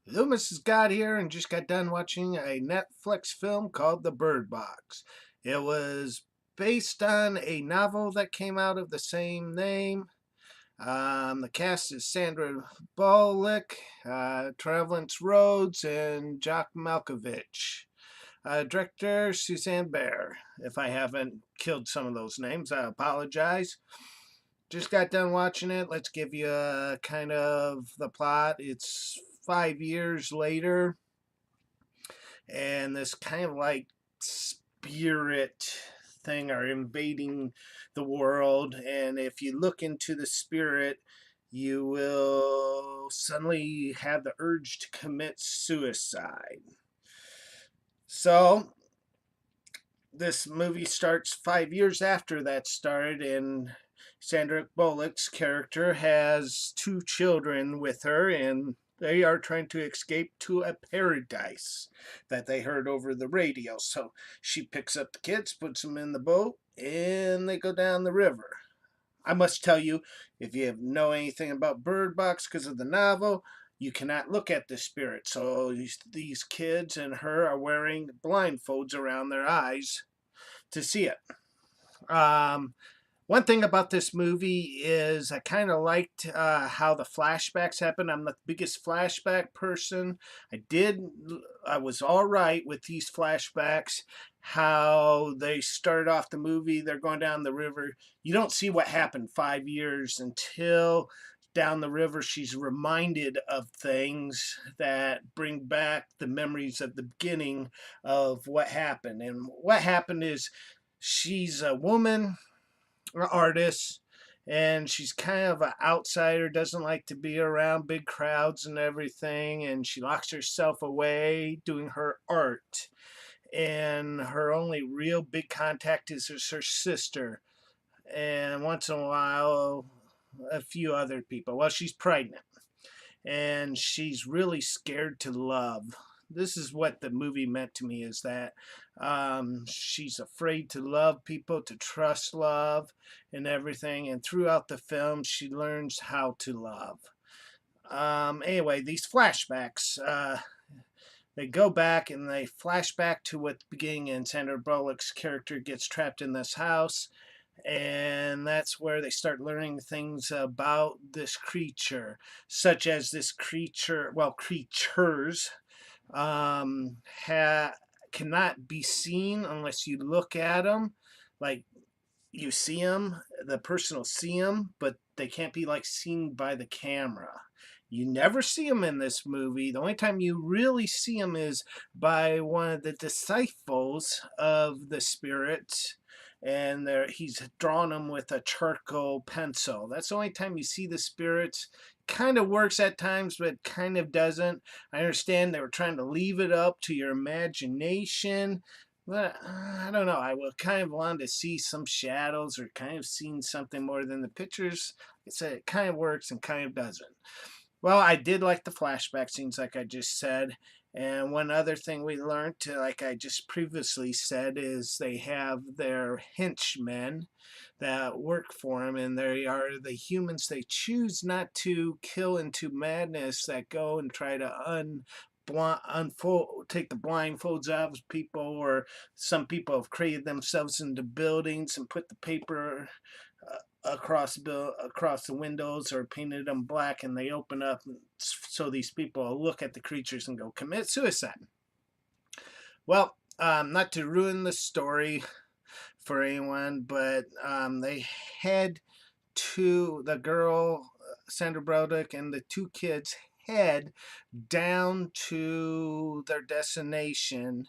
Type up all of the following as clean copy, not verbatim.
Loomisgod here, and just got done watching a Netflix film called The Bird Box. It was based on a novel that came out of the same name. The cast is Sandra Bullock, Travelance Rhodes, and Jock Malkovich. Director Suzanne Bear. If I haven't killed some of those names, I apologize. Just got done watching it. Let's give you a kind of the plot. It's 5 years later, and this kind of like spirit thing are invading the world. And if you look into the spirit, you will suddenly have the urge to commit suicide. So, this movie starts 5 years after that started, and Sandra Bullock's character has two children with her, and they are trying to escape to a paradise that they heard over the radio. So she picks up the kids, puts them in the boat, and they go down the river. I must tell you, if you know anything about Bird Box because of the novel, you cannot look at the spirit. So these kids and her are wearing blindfolds around their eyes to see it. Um, One thing about this movie is I kind of liked how the flashbacks happened. I'm the biggest flashback person. I was all right with these flashbacks. How they started off the movie, they're going down the river. You don't see what happened 5 years until down the river she's reminded of things that bring back the memories of the beginning of what happened. And what happened is she's a woman, an artist, and she's kind of an outsider, doesn't like to be around big crowds and everything, and she locks herself away doing her art. And her only real big contact is her sister, and once in a while, a few other people. Well, she's pregnant, and she's really scared to love. This is what the movie meant to me, is that she's afraid to love people, to trust love and everything, and throughout the film she learns how to love. Anyway, these flashbacks, they go back and they flash back to what the beginning, and Sandra Bullock's character gets trapped in this house, and that's where they start learning things about this creature, such as this creature, well, creatures, um, ha- cannot be seen unless you look at them. Like, you see them, the person will see them, but they can't be like seen by the camera. You never see them in this movie. The only time you really see them is by one of the disciples of the spirit, and he's drawn them with a charcoal pencil. That's the only time you see the spirits. Kind of works at times, but kind of doesn't. I understand they were trying to leave it up to your imagination, but I don't know. I would kind of want to see some shadows, or kind of seen something more than the pictures. Like I said, it kind of works and kind of doesn't. Well, I did like the flashback scenes, like I just said. And one other thing we learned, like I just previously said, is they have their henchmen that work for them, and they are the humans they choose not to kill into madness, that go and try to unfold, take the blindfolds off of people, or some people have created themselves into buildings and put the paper across the windows, or painted them black, and they open up so these people look at the creatures and go commit suicide. Well, not to ruin the story for anyone, but they head to the girl, Sandra Broderick, and the two kids head down to their destination,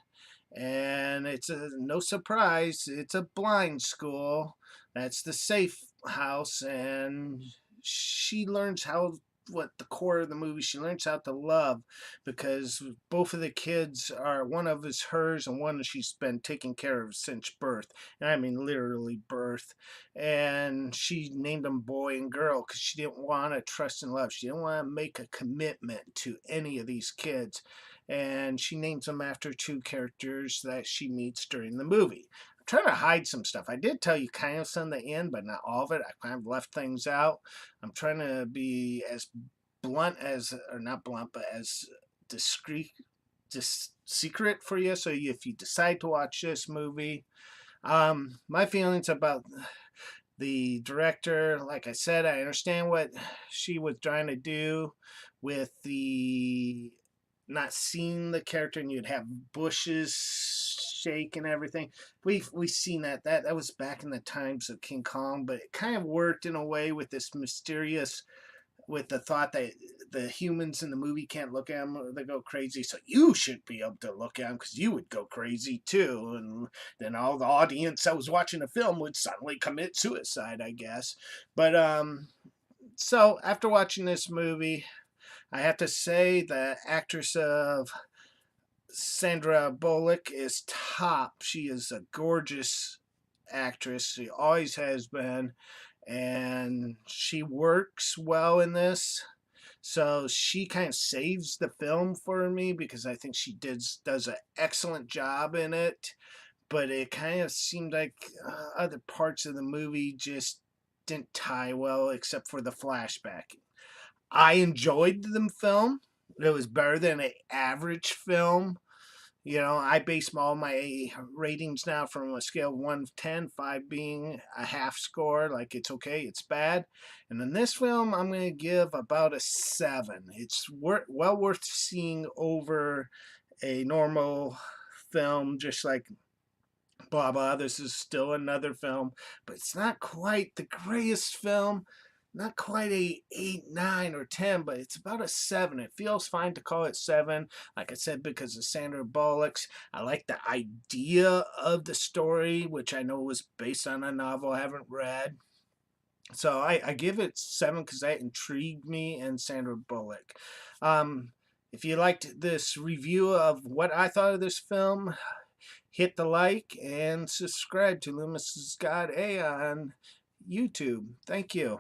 and it's no surprise, it's a blind school. That's the safe house, and she learns how, what the core of the movie, she learns how to love, because both of the kids are, one of is hers and one she's been taking care of since birth, and I mean literally birth. And she named them boy and girl because she didn't want to trust and love, she didn't want to make a commitment to any of these kids, and she names them after two characters that she meets during the movie. I'm trying to hide some stuff. I did tell you kind of some of the end, but not all of it. I kind of left things out. I'm trying to be as blunt as, or not blunt, but as discreet, just secret for you. So if you decide to watch this movie, my feelings about the director, like I said, I understand what she was trying to do with the not seeing the character, and you'd have bushes shake and everything. We've seen that was back in the times of King Kong, but it kind of worked in a way with this mysterious, with the thought that the humans in the movie can't look at them, they go crazy, so you should be able to look at them because you would go crazy too, and then all the audience that was watching the film would suddenly commit suicide, I guess. But so after watching this movie, I have to say the actress of Sandra Bullock is top. She is a gorgeous actress. She always has been, and she works well in this. So she kind of saves the film for me because I think she does an excellent job in it. But it kind of seemed like other parts of the movie just didn't tie well, except for the flashback. I enjoyed the film. It was better than an average film. You know, I base all my ratings now from a scale of 1 to 10, 5 being a half score, like it's okay, it's bad. And in this film, I'm going to give about a 7. It's well worth seeing over a normal film, just like blah blah. This is still another film, but it's not quite the greatest film. Not quite a 8, 9, or 10, but it's about a 7. It feels fine to call it 7. Like I said, because of Sandra Bullock's. I like the idea of the story, which I know was based on a novel I haven't read. So I give it 7 because that intrigued me and Sandra Bullock. If you liked this review of what I thought of this film, hit the like and subscribe to Loomisgod on YouTube. Thank you.